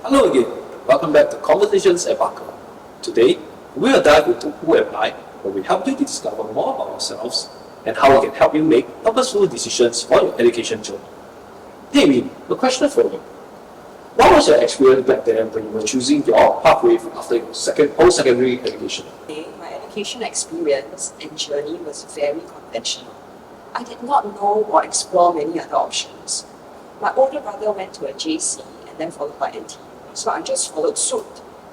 Hello again, welcome back to Conversations at Barker. Today, we will dive into Who Am I, where we help you to discover more about yourselves and how we can help you make purposeful decisions for your education journey. Hey Min, a question for you. What was your experience back then when you were choosing your pathway after your post-secondary education? My education experience and journey was very conventional. I did not know or explore many other options. My older brother went to a JC and then followed by NTU, so I just followed suit,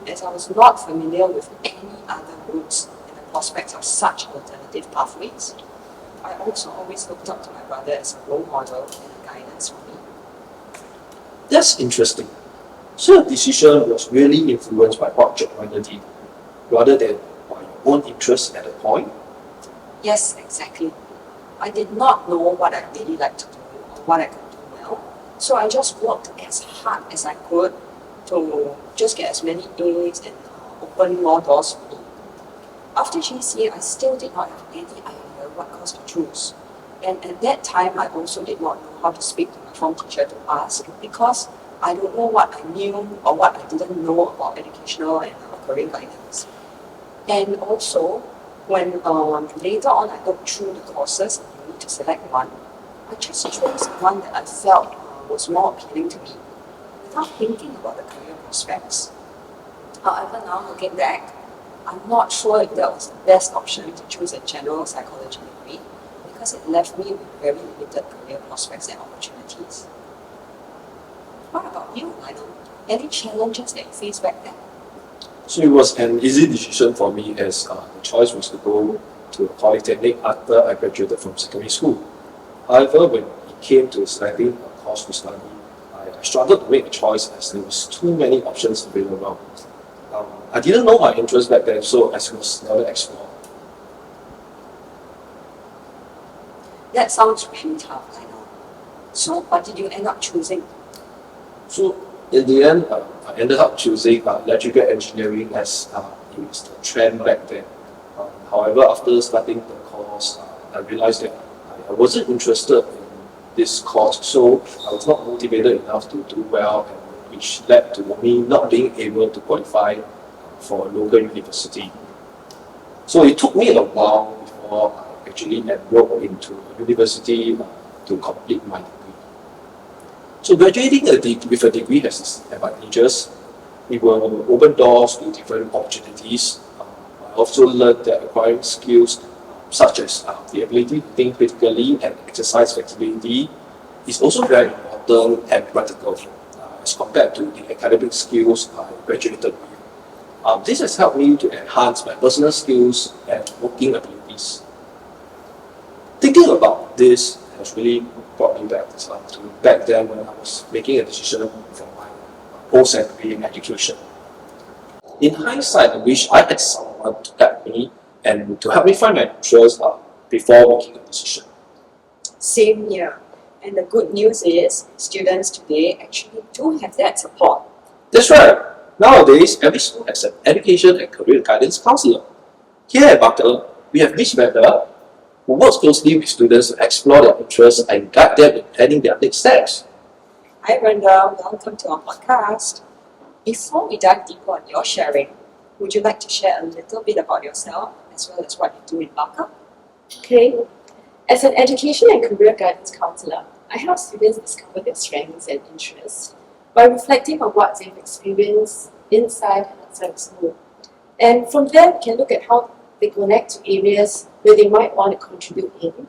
as I was not familiar with any other routes and the prospects of such alternative pathways. I also always looked up to my brother as a role model and a guidance for me. That's interesting. So your decision was really influenced by what Joan Anne did, rather than by your own interests at the point? Yes, exactly. I did not know what I really liked to do or what I could do well, so I just worked as hard as I could to just get as many A's and open more doors for me. After GC, I still did not have any idea what course to choose. And at that time, I also did not know how to speak to my form teacher to ask, because I don't know what I knew or what I didn't know about educational and career guidance. And also, when later on I looked through the courses and you need to select one, I just chose one that I felt was more appealing to me, without thinking about the career prospects. However, now looking back, I'm not sure if that was the best option to choose a general psychology degree, because it left me with very limited career prospects and opportunities. What about you, Lionel? Any challenges that you faced back then? So it was an easy decision for me, as the choice was to go to a polytechnic after I graduated from secondary school. However, when it came to selecting a course to study, I struggled to make a choice as there was too many options available. I didn't know my interest back then, so I was never explored. That sounds really tough, Lionel. So what did you end up choosing? So in the end, I ended up choosing electrical engineering, as it was the trend back then. However, after starting the course, I realized that I wasn't interested in this course, so I was not motivated enough to do well, which led to me not being able to qualify for a local university. So it took me a while before I actually enrolled into a university to complete my degree. So graduating with a degree has its advantages. It will open doors to different opportunities. I also learned that acquiring skills such as the ability to think critically and exercise flexibility is also very important and practical as compared to the academic skills I graduated with. This has helped me to enhance my personal skills and working abilities. Thinking about this has really brought me back to back then when I was making a decision for my post-secondary education. In hindsight, I wish I had someone to guide me and to help me find my interest before making a decision. Same here. And the good news is, students today actually do have that support. That's right. Nowadays, every school has an education and career guidance counselor. Here at Barker, we have Miss Brenda, who works closely with students to explore their interests and guide them in planning their next steps. Hi Brenda, welcome to our podcast. Before we dive deeper on your sharing, would you like to share a little bit about yourself as well as what you do in Barker? Okay. As an education and career guidance counselor, I help students discover their strengths and interests by reflecting on what they've experienced inside and outside school. And from there, we can look at how they connect to areas where they might want to contribute in,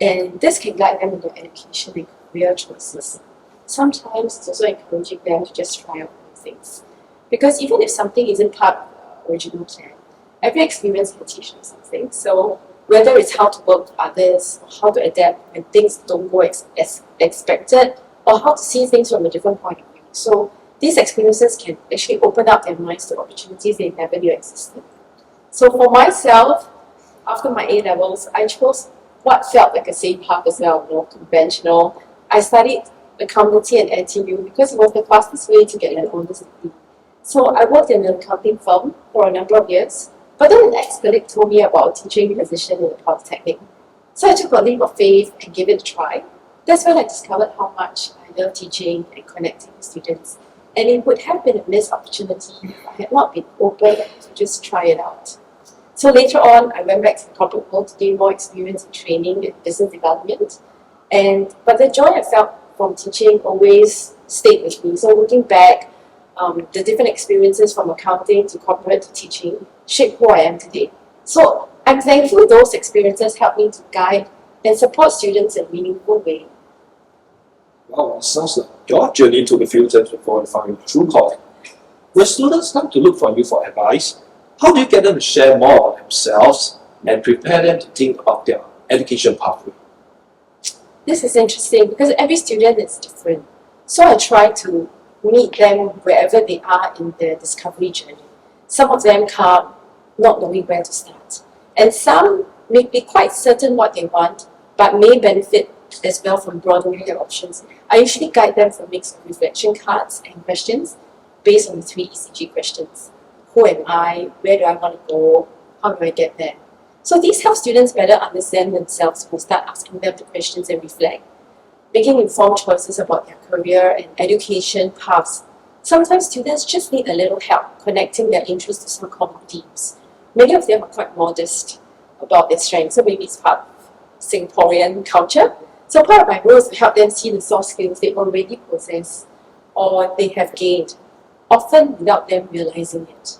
and this can guide them in their education and career choices. Sometimes it's also encouraging them to just try out new things, because even if something isn't part of the original plan, every experience can teach them something. So whether it's how to work with others, or how to adapt when things don't go as expected, or how to see things from a different point of view. So these experiences can actually open up their minds to opportunities they never knew existed. So for myself, after my A-levels, I chose what felt like a safe path as well, more conventional. I studied accountancy at NTU because it was the fastest way to get an honors degree. So I worked in an accounting firm for a number of years, but then an ex-colleague told me about a teaching position in the polytechnic. So I took a leap of faith and gave it a try. That's when I discovered how much I love teaching and connecting with students. and it would have been a missed opportunity if I had not been open to just try it out. So later on, I went back to the corporate world to gain more experience in training and business development. But the joy I felt from teaching always stayed with me. So looking back, the different experiences from accounting to corporate to teaching shaped who I am today. So I'm thankful those experiences helped me to guide and support students in a meaningful way. Wow, it sounds like your journey took a few turns before you found your true calling. When students come to look for you for advice, how do you get them to share more about themselves and prepare them to think about their education pathway? This is interesting because every student is different. So I try to meet them wherever they are in their discovery journey. Some of them come not knowing where to start. And some may be quite certain what they want, but may benefit as well from broadening their options. I usually guide them from a mix of reflection cards and questions based on the 3 ECG questions. Who am I? Where do I want to go? How do I get there? So these help students better understand themselves when we start asking them the questions and reflect, making informed choices about their career and education paths. Sometimes students just need a little help connecting their interests to some common themes. Many of them are quite modest about their strengths, so maybe it's part of Singaporean culture. So part of my role is to help them see the soft skills they already possess or they have gained, often without them realizing it.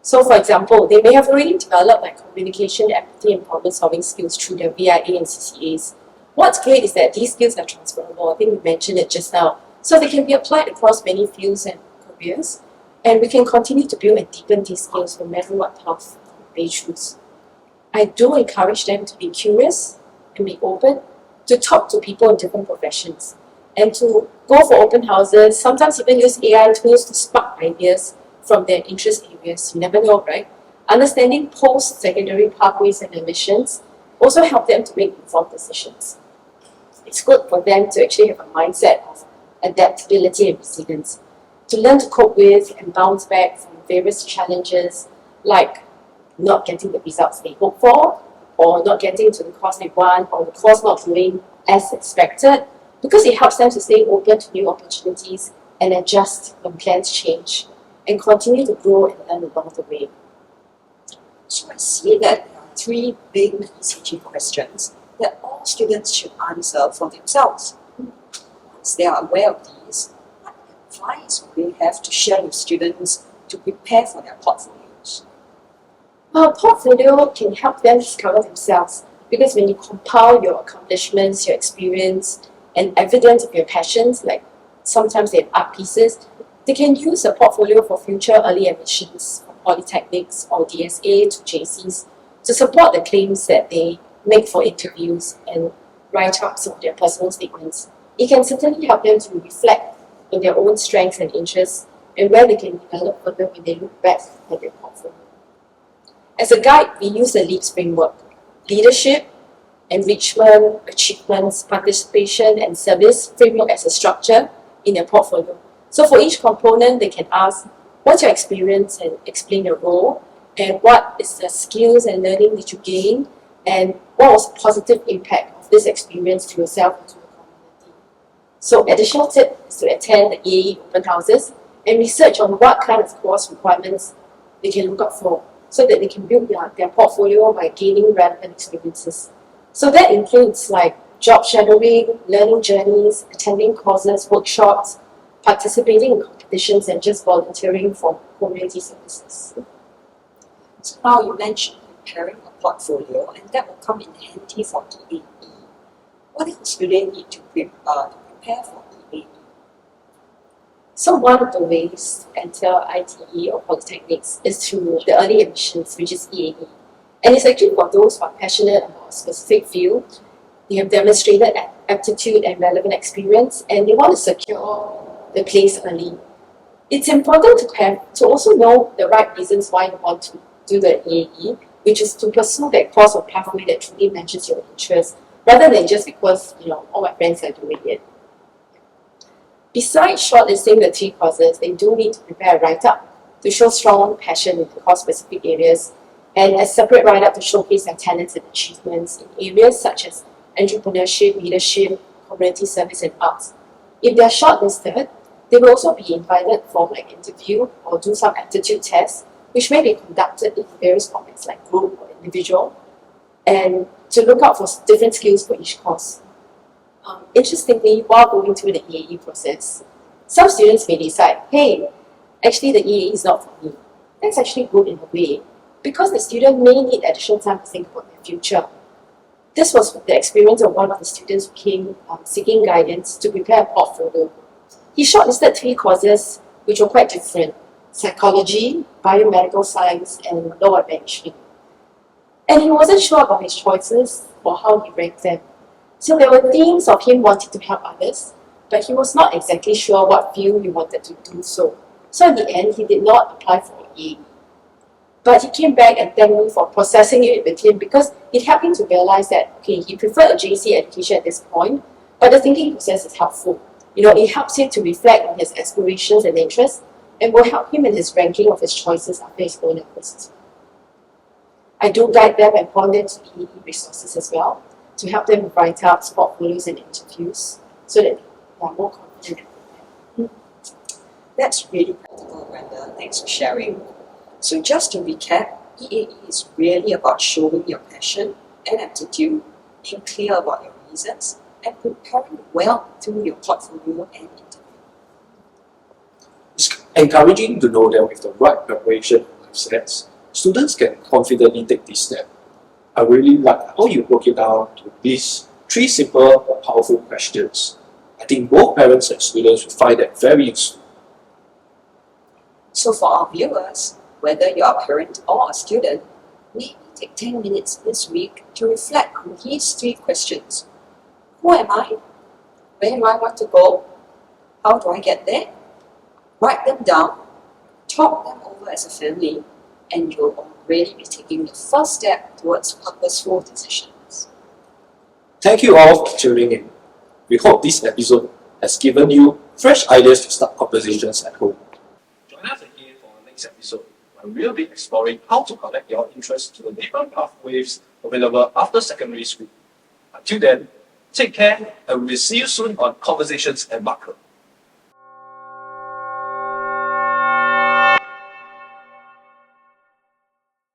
So for example, they may have already developed like communication, empathy and problem solving skills through their VIA and CCAs. What's great is that these skills are transferable. I think we mentioned it just now. So they can be applied across many fields and careers, and we can continue to build and deepen these skills no matter what path they choose. I do encourage them to be curious and be open, to talk to people in different professions, and to go for open houses, sometimes even use AI tools to spark ideas from their interest areas. You never know, right? Understanding post-secondary pathways and admissions also help them to make informed decisions. It's good for them to actually have a mindset of adaptability and resilience, to learn to cope with and bounce back from various challenges like not getting the results they hope for, or not getting to the course they want, or the course not doing as expected, because it helps them to stay open to new opportunities and adjust when plans change, and continue to grow and learn along the way. So I see that there are 3 big ECG questions that all students should answer for themselves. Once they are aware of these, what advice would they have to share with students to prepare for their portfolios? Well, a portfolio can help them discover themselves, because when you compile your accomplishments, your experience, and evidence of your passions, like sometimes they have art pieces, they can use a portfolio for future early admissions from polytechnics or DSA to JCs to support the claims that they make for interviews and write up some of their personal statements. It can certainly help them to reflect on their own strengths and interests and where they can develop further when they look back at their portfolio. As a guide, we use the LEAPS framework: leadership, enrichment, achievements, participation, and service framework as a structure in their portfolio. So for each component, they can ask, what's your experience, and explain your role, and what is the skills and learning that you gain, and what was the positive impact of this experience to yourself and to the community. So additional tip is to attend the EAE open houses and research on what kind of course requirements they can look out for, so that they can build their portfolio by gaining relevant experiences. So that includes like job shadowing, learning journeys, attending courses, workshops, participating in competitions, and just volunteering for community services. So now you mentioned preparing a portfolio, and that will come in handy for EAE. What else do they need to prepare for EAE? So one of the ways to enter ITE or polytechnics is through the early admissions, which is EAE. And it's actually for those who are passionate about a specific field, they have demonstrated aptitude and relevant experience, and they want to secure the place early. It's important to also know the right reasons why you want to do the EAE, which is to pursue that course or pathway that truly matches your interests, rather than just because all my friends are doing it. Besides shortlisting the 3 courses, they do need to prepare a write-up to show strong passion in the course-specific areas, and a separate write-up to showcase their talents and achievements in areas such as entrepreneurship, leadership, community service, and arts. If they are shortlisted, They will also be invited for like interview or do some aptitude tests, which may be conducted in various formats like group or individual, and to look out for different skills for each course. Interestingly, while going through the EAE process, some students may decide, hey, actually the EAE is not for me. That's actually good in a way, because the student may need additional time to think about their future. This was the experience of one of the students who came seeking guidance to prepare a portfolio. He shortlisted 3 courses which were quite different: psychology, biomedical science, and law and management. And he wasn't sure about his choices or how he ranked them. So there were themes of him wanting to help others, but he was not exactly sure what field he wanted to do so. So in the end, he did not apply for EAE. But he came back and thanked me for processing it with him, because it helped him to realize that, okay, he preferred a JC education at this point, but the thinking process is helpful. It helps him to reflect on his aspirations and interests, and will help him in his ranking of his choices after his O-levels. I do guide them and point them to EAE resources as well, to help them write up portfolios and interviews, so that they are more confident and prepared. That's really practical, Brenda. Thanks for sharing. So just to recap, EAE is really about showing your passion and aptitude, being clear about your reasons, and preparing well through your portfolio and interview. It's encouraging to know that with the right preparation and mindsets, students can confidently take this step. I really like how you broke it down to these 3 simple but powerful questions. I think both parents and students will find that very useful. So for our viewers, whether you're a parent or a student, maybe take 10 minutes this week to reflect on these 3 questions. Who am I? Where do I want to go? How do I get there? Write them down, talk them over as a family, and you'll already be taking the first step towards purposeful decisions. Thank you all for tuning in. We hope this episode has given you fresh ideas to start conversations at home. Join us again for our next episode, where we'll be exploring how to connect your interests to the different pathways available after secondary school. Until then, take care, and we'll see you soon on Conversations at Barker.